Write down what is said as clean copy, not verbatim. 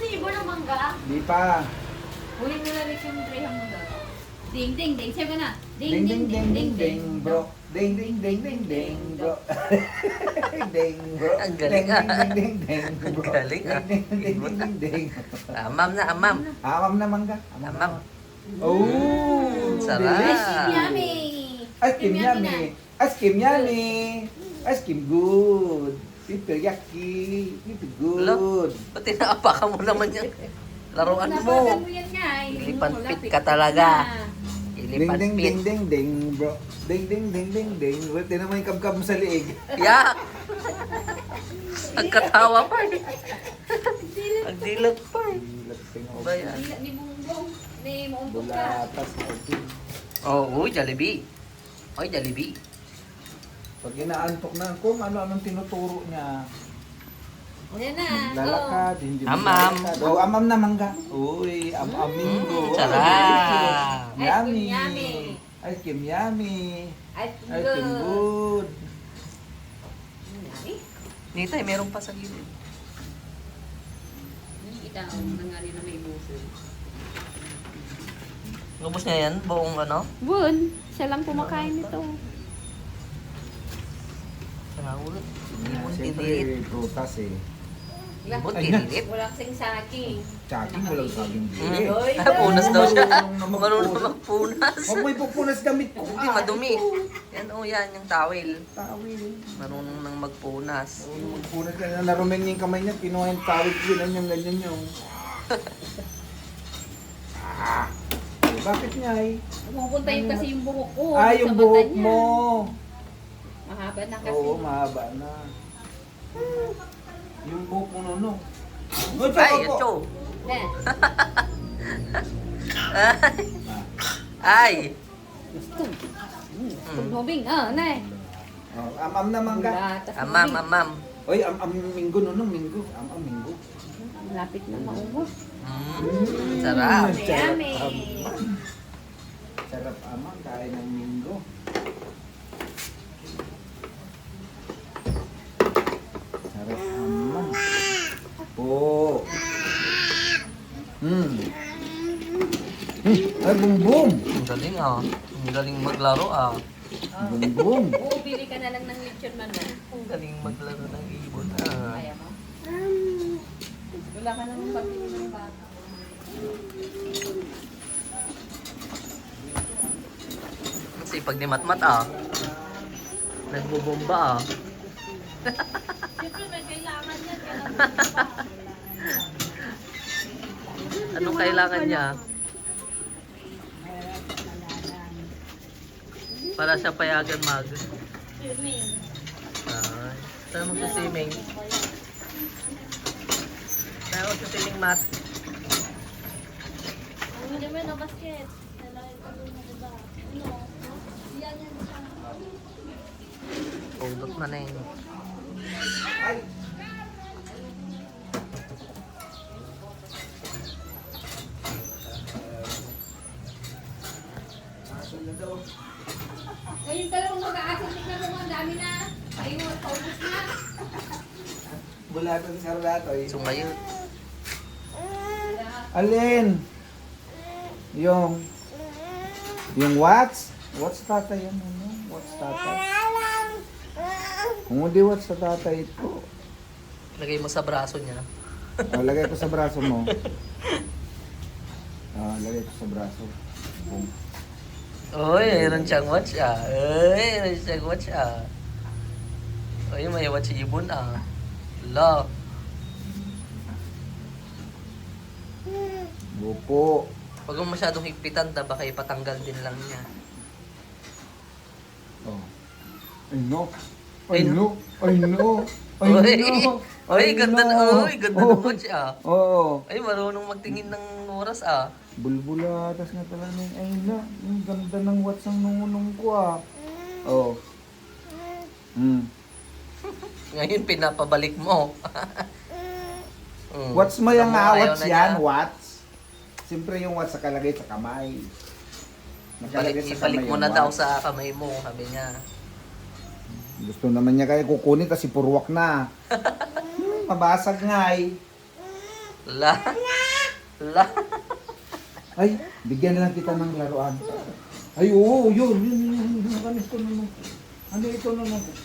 ibon ng mangga? Di pa. Huli mo na rin yung tray ang mangga. Ding, ding, ding. Sabi ko na. Ding ding ding ding ding bro. Ding ding ding ding ding bro. Ding bro. Ang galing, Ding ding ding ding bro. Ang galing, ah. Ding ding ding ding ding. Amam na, amam. Amam na mangga. Amam. Oh, Sarap. bilis. Yummy! Ice cream yummy. Ice cream yummy. Ice cream good. Teriyaki. Itu good. Ba't tinaapakan mo naman yan? Laruan mo. Napagan mo yan nga. Ilipan-pit ka talaga. Ding ding ding Ilipan-pit. ding ding bro. Ding ding ding ding ding. Buti naman yung kabkab mo sa liig. Yak! Nagkatawa pa eh. Ang dilag pa eh. Ano ba yan? Ni Bungbong. Ni Muuntog ka. Bulatas. Oh, uy, Jollibee. Oy, Jollibee. Pag inaantok na, kung ano-anong tinuturo niya. Yan na. Lalakad, hindi Amam. maglalakad. Oh, amam na mangga. Uy, amaminggo. Sarap. Yummy. Yummy. Ice cream yummy. Ice Ice cream good. Yummy. Nitay, meron pa sa gilid. Kita ang nangyari na may buso. Lubos niya yan, buong ano? Bun, siya lang kumakain nito. Sa ulit. Hindi mo tinilit. Siyempre, prutas eh. Hindi mo tinilit. Walang singsaki. Tsaki, walang saging Mm. bili. Oy, Punas daw siya. Marunong na magpunas. Marunong magpunas. Huwag mo ipupunas gamit ko. Hindi, madumi. Yan, oh, yan, yung towel. Tawil. Marunong nang magpunas. Magpunas ka na, naruming niya yung kamay niya, kinuha yung tawil, ganyan yung. Ah, bakit nga eh? Pupunta yun kasi yung buhok ko. Ah, sa yung mata buhok niya. mo. Mahaba na kasi. Oo, mahaba na. Yung buhok mo no. Uy, Ay, po. ito. Ne. Ay. Gusto. Tugtubing. Ah, ne. Oh, amam na mangga. Latas ng Amam, tubig. amam. Oy, minggo minggo. Amam minggo. Malapit na maubos. Sarap. Yummy. Amam. Sarap amam, kain ng minggo. Sarap amam. Po. Ay, bumbum. Ang galing ah. Ang galing maglaro ah. Bumbum. Oo, bili ka na lang ng lechon man mo. Ang galing maglaro ng ibon ah. Kaya mo? Wala ka naman pagpili ng bata. Kasi pag ni Matmat ah. Nagbubomba ah. Siyempre, may kailangan yan. Anong kailangan niya? Para siya payagan mag. Saan mo sa swimming? Saan mo sa swimming mat? Hindi mo na basket. Pundot na na yun. Ngayon dalawang mag-aasal. Tignan mo, ang dami na. Ayun, paubos na. Bulatan sa ratoy. So ngayon, Alin? Yung what's? What's tatay yan? Ano? What's tatay? Kung hindi what's sa tatay ito. lagay mo sa braso niya. Oh, lagay ko sa braso mo. Lagay ko sa braso. Boom. Uy, mayroon siyang watch ah. Uy, mayroon siyang watch ah. Uy, may watch ibon ah. Love. Bupo. Huwag mo masyadong higpitan, baka ipatanggal din lang niya. Oh. Ay no. Ay, Ay no. Ay no. Ay Uy, no. uy, Ay, ganda na, no. uy, ganda ng watch ah. Oo. Ay, marunong magtingin ng oras ah. Bulbulatas na pala na ay na. Ang ganda ng watch ang nungunong ko ah. Oh. Ngayon, pinapabalik mo. Watch mo yung Ayaw watch na yan, niya. watch. Siyempre yung watch nakalagay sa kamay. Ibalik mo na daw sa kamay mo, sabi niya. Gusto naman niya kaya kukunin kasi purwak na. Mabasag nga eh. La. La. Ay, bigyan na lang kita ng laruan. Ay, oo, yun. Ano ito naman? Ano ito naman?